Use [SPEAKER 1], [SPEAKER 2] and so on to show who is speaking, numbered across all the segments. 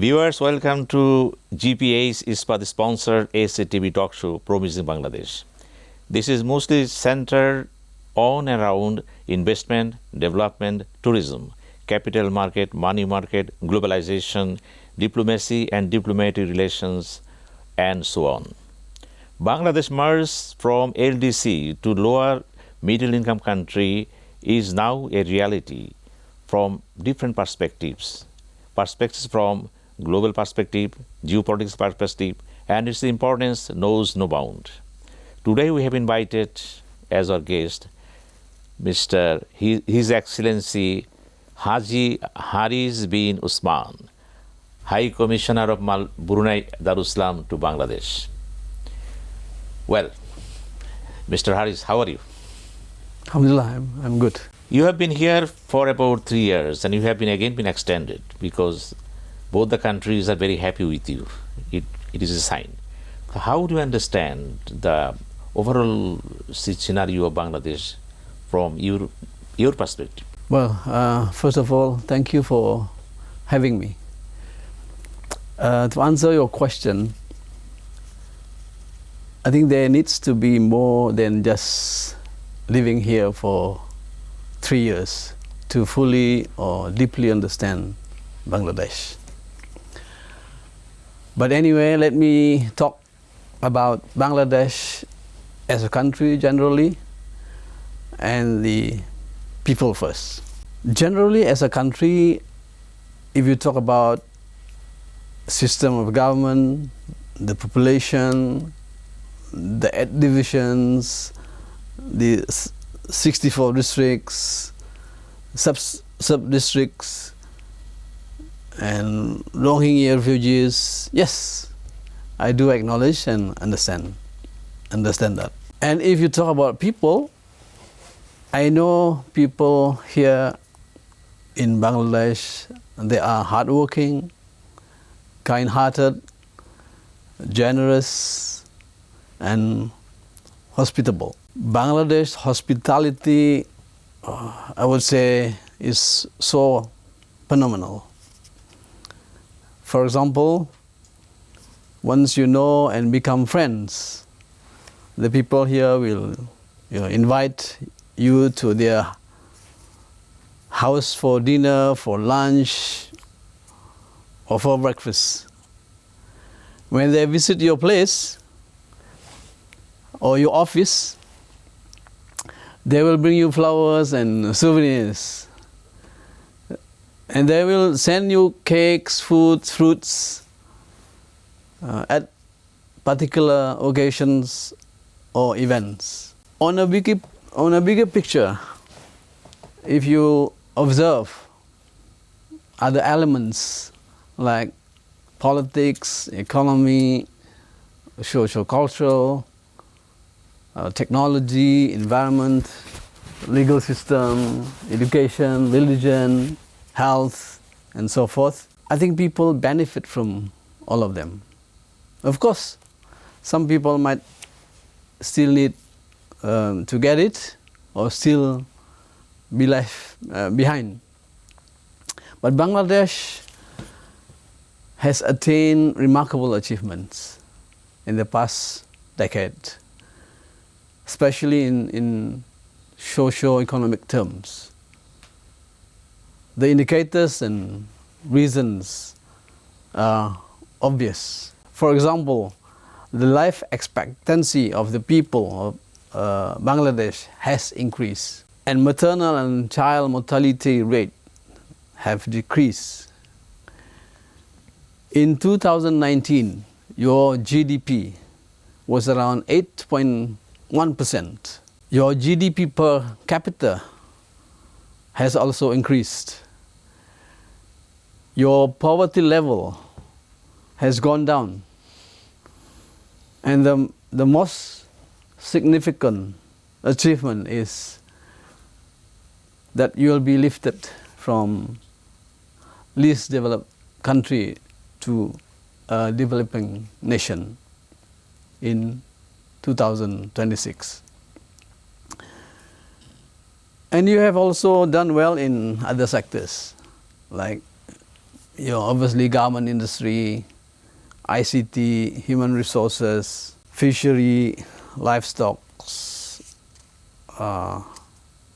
[SPEAKER 1] Viewers, welcome to GPA's ISPAT sponsored ASATV talk show Promising Bangladesh. This is mostly centered on and around investment, development, tourism, capital market, money market, globalization, diplomacy and diplomatic relations, and so on. Bangladesh merged from LDC to lower middle income country is now a reality from different perspectives. Perspectives from global perspective, geopolitics perspective, and its importance knows no bound. Today we have invited as our guest His Excellency Haji Haris bin Usman, High Commissioner of Brunei Darussalam to Bangladesh. Well, Mr. Haris, how are you?
[SPEAKER 2] Alhamdulillah, I'm good.
[SPEAKER 1] You have been here for about 3 years and you have been extended because both the countries are very happy with you. It is a sign. How do you understand the overall scenario of Bangladesh from your perspective?
[SPEAKER 2] Well, first of all, thank you for having me. To answer your question, I think there needs to be more than just living here for 3 years to fully or deeply understand Bangladesh. But anyway, let me talk about Bangladesh as a country generally and the people first. Generally, as a country, if you talk about system of government, the population, the 8 divisions, the 64 districts, sub-districts, and Rohingya refugees, yes, I do acknowledge and understand that. And if you talk about people, I know people here in Bangladesh, they are hardworking, kind-hearted, generous, and hospitable. Bangladesh hospitality, I would say, is so phenomenal. For example, once you know and become friends, the people here will invite you to their house for dinner, for lunch, or for breakfast. When they visit your place or your office, they will bring you flowers and souvenirs. And they will send you cakes, fruits at particular occasions or events. On a bigger picture, if you observe other elements like politics, economy, socio-cultural, technology, environment, legal system, education, religion, health, and so forth, I think people benefit from all of them. Of course, some people might still need to get it or still be left behind. But Bangladesh has attained remarkable achievements in the past decade, especially in socio-economic terms. The indicators and reasons are obvious. For example, the life expectancy of the people of Bangladesh has increased, and maternal and child mortality rate have decreased. In 2019, your GDP was around 8.1%. Your GDP per capita has also increased. Your poverty level has gone down. And the most significant achievement is that you will be lifted from least developed country to a developing nation in 2026. And you have also done well in other sectors, like obviously garment industry, ICT, human resources, fishery, livestock,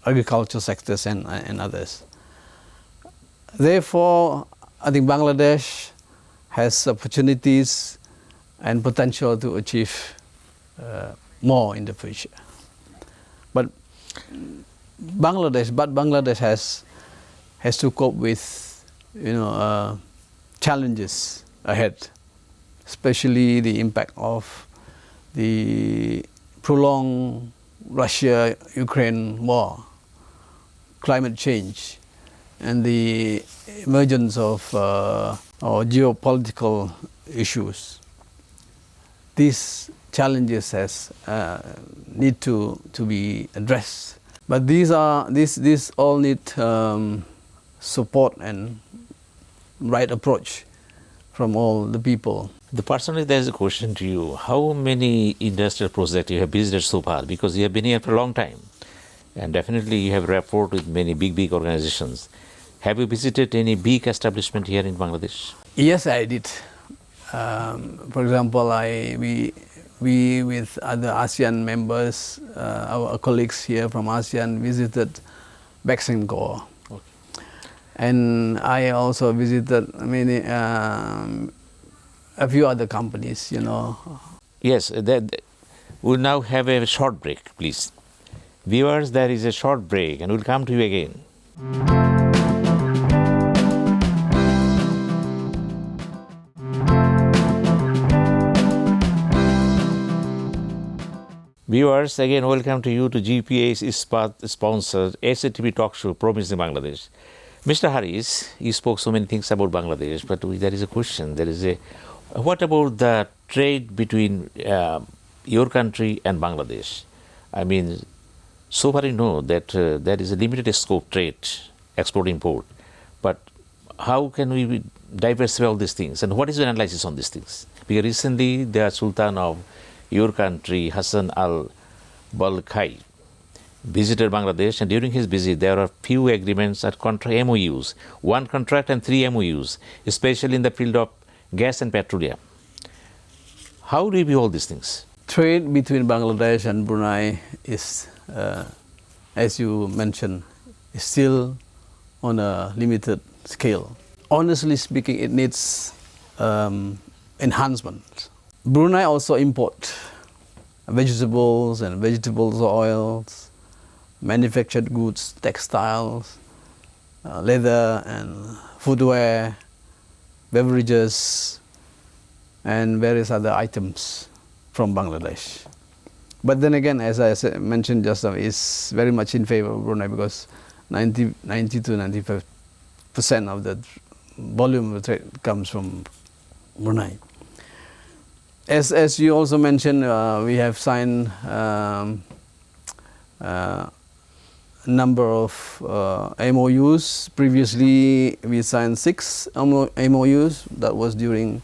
[SPEAKER 2] agriculture sectors and others. Therefore, I think Bangladesh has opportunities and potential to achieve more in the future. But Bangladesh has to cope with challenges ahead, especially the impact of the prolonged Russia-Ukraine war, climate change, and the emergence of geopolitical issues. These challenges need to be addressed, but these all need support and right approach from all the people.
[SPEAKER 1] Personally, there is a question to you. How many industrial projects you have visited so far? Because you have been here for a long time, and definitely you have rapport with many big organizations. Have you visited any big establishment here in Bangladesh?
[SPEAKER 2] Yes, I did. For example, we with other ASEAN members, our colleagues here from ASEAN visited Bexenco.
[SPEAKER 1] Okay.
[SPEAKER 2] And I also visited a few other companies,
[SPEAKER 1] Yes, we'll now have a short break, please. Viewers, there is a short break and we'll come to you again. Viewers, again welcome to you to GPA's sponsored SATV talk show Promising Bangladesh. Mr. Haris, you spoke so many things about Bangladesh, but there is a question. What about the trade between your country and Bangladesh? I mean, so far you know that there is a limited scope trade, export-import, but how can we diversify all these things? And what is your analysis on these things? Because recently the Sultan of your country, Hassan al-Bolkiah, visited Bangladesh, and during his visit there are few agreements at MOUs, 1 contract and 3 MOUs, especially in the field of gas and petroleum. How do you view all these things?
[SPEAKER 2] Trade between Bangladesh and Brunei is, as you mentioned, is still on a limited scale. Honestly speaking, it needs enhancement. Brunei also import vegetables and vegetable oils, manufactured goods, textiles, leather and footwear, beverages, and various other items from Bangladesh. But then again, as I mentioned just now, is very much in favor of Brunei because 90 to 95% of the volume of trade comes from Brunei. As you also mentioned, we have signed a number of MOUs. Previously, we signed 6 MOUs. That was during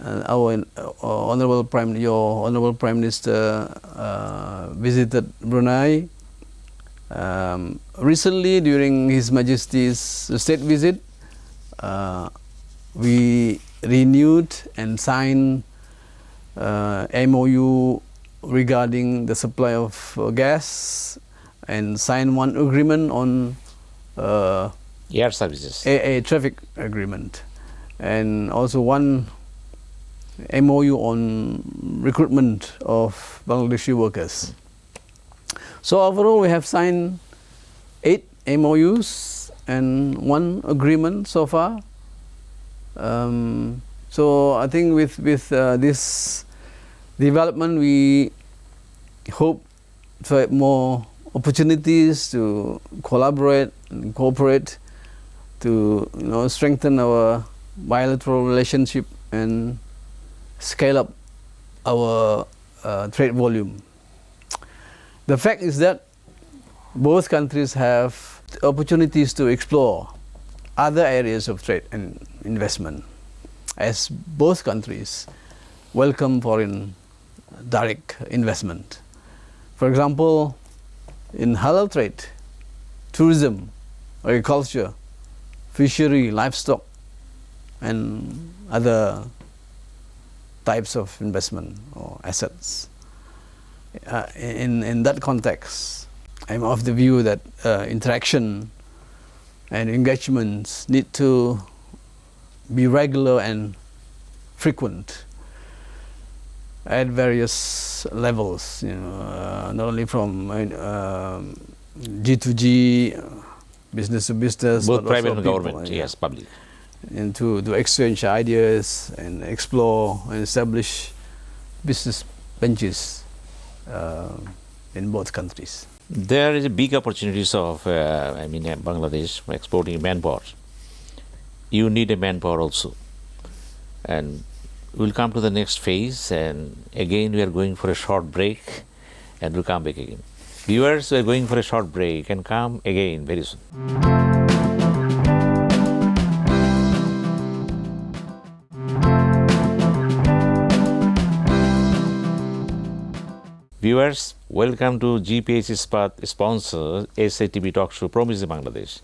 [SPEAKER 2] your Honorable Prime Minister visited Brunei. Recently, during His Majesty's state visit, we renewed and signed MOU regarding the supply of gas and signed 1 agreement on
[SPEAKER 1] air services,
[SPEAKER 2] a traffic agreement, and also 1 MOU on recruitment of Bangladeshi workers. So overall, we have signed 8 MOUs and 1 agreement so far. So I think with this development, we hope for more opportunities to collaborate and cooperate to strengthen our bilateral relationship and scale up our trade volume. The fact is that both countries have opportunities to explore other areas of trade and investment, as both countries welcome foreign direct investment. For example, in halal trade, tourism, agriculture, fishery, livestock, and other types of investment or assets. In that context, I'm of the view that interaction and engagements need to be regular and frequent at various levels, not only from G2G, business to business,
[SPEAKER 1] both
[SPEAKER 2] but
[SPEAKER 1] private
[SPEAKER 2] also
[SPEAKER 1] and
[SPEAKER 2] people,
[SPEAKER 1] government, yes, public.
[SPEAKER 2] and to exchange ideas and explore and establish business benches in both countries.
[SPEAKER 1] There is a big opportunities of, Bangladesh for exporting manpower. You need a manpower also. And we'll come to the next phase, and again we are going for a short break, and we'll come back again. Viewers, we are going for a short break and come again very soon. Viewers, welcome to GPH Ispat sponsor SATV Talk Show Promising Bangladesh.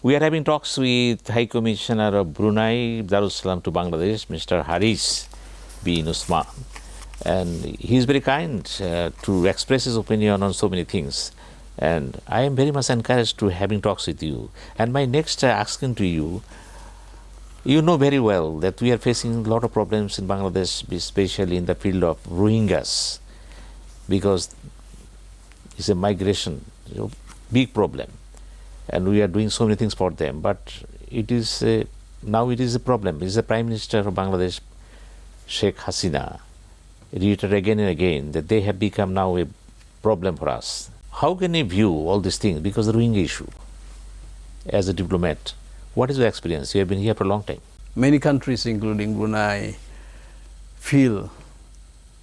[SPEAKER 1] We are having talks with High Commissioner of Brunei Darussalam to Bangladesh, Mr. Haris bin Usman. And he is very kind to express his opinion on so many things. And I am very much encouraged to having talks with you. And my next asking to you, you know very well that we are facing a lot of problems in Bangladesh, especially in the field of Rohingyas, because it's a migration, big problem. And we are doing so many things for them. But it is now it is a problem. It is the Prime Minister of Bangladesh, Sheikh Hasina, reiterated again and again that they have become now a problem for us. How can you view all these things? Because the Rohingya issue, as a diplomat, what is your experience? You have been here for a long time.
[SPEAKER 2] Many countries, including Brunei, feel,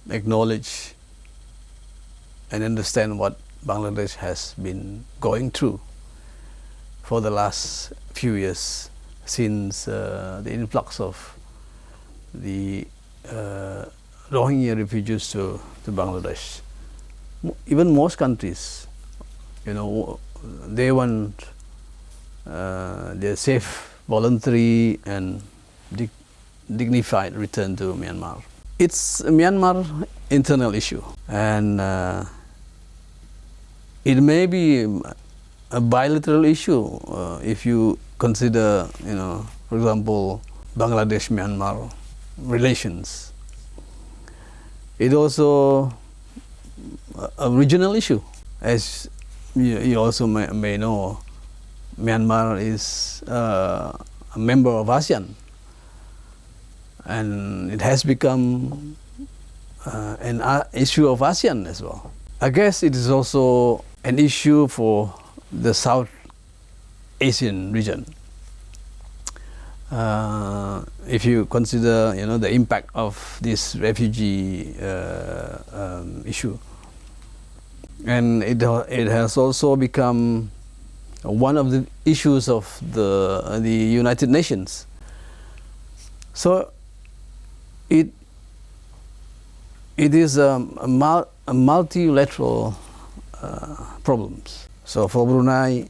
[SPEAKER 2] acknowledge, and understand what Bangladesh has been going through for the last few years since the influx of the Rohingya refugees to Bangladesh. Even most countries, they want their safe, voluntary and dignified return to Myanmar. It's a Myanmar internal issue, and it may be a bilateral issue if you consider, for example, Bangladesh-Myanmar relations. It also a regional issue. As you also may know, Myanmar is a member of ASEAN, and it has become an issue of ASEAN as well. I guess it is also an issue for the South Asian region. If you consider, the impact of this refugee issue, and it has also become one of the issues of the United Nations. So it is a multilateral problems. So for Brunei,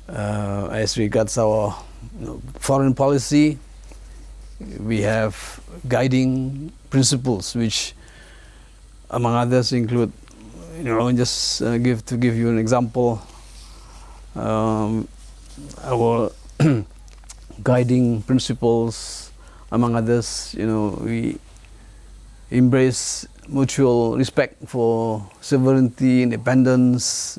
[SPEAKER 2] as regards our foreign policy, we have guiding principles, which, among others, include, just to give you an example, our guiding principles, among others, we embrace mutual respect for sovereignty, independence,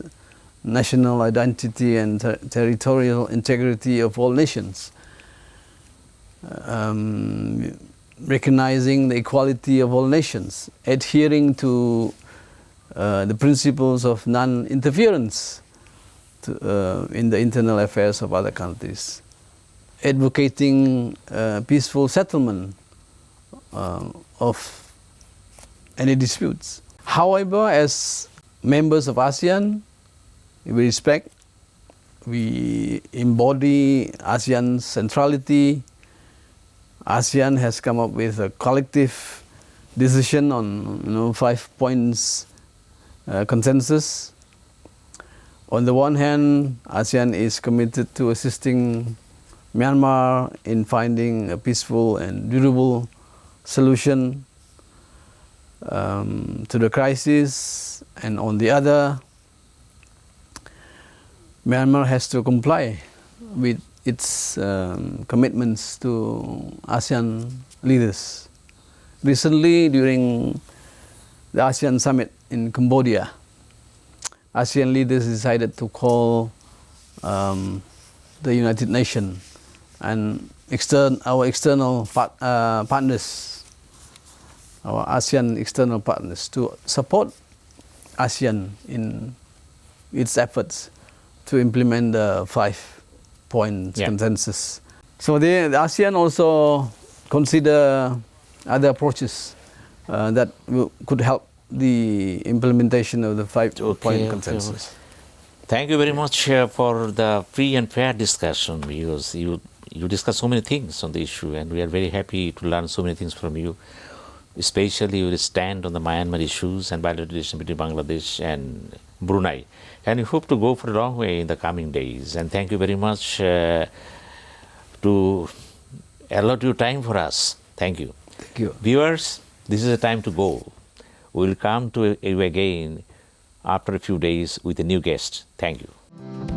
[SPEAKER 2] national identity and territorial integrity of all nations, recognizing the equality of all nations, adhering to the principles of non-interference in the internal affairs of other countries, advocating peaceful settlement of any disputes. However, as members of ASEAN, we respect, we embody ASEAN's centrality. ASEAN has come up with a collective decision on 5 points consensus. On the one hand, ASEAN is committed to assisting Myanmar in finding a peaceful and durable solution to the crisis, and on the other, Myanmar has to comply with its commitments to ASEAN leaders. Recently, during the ASEAN summit in Cambodia, ASEAN leaders decided to call the United Nations and our external partners, our ASEAN external partners, to support ASEAN in its efforts to implement the 5-point consensus. So the ASEAN also consider other approaches that could help the implementation of the 5-point consensus.
[SPEAKER 1] Thank you very much for the free and fair discussion, because you discuss so many things on the issue, and we are very happy to learn so many things from you, especially your stand on the Myanmar issues and bilateral relations between Bangladesh and Brunei. And we hope to go for a long way in the coming days. And thank you very much to allot your time for us. Thank you.
[SPEAKER 2] Thank you.
[SPEAKER 1] Viewers, this is the time to go. We will come to you again after a few days with a new guest. Thank you.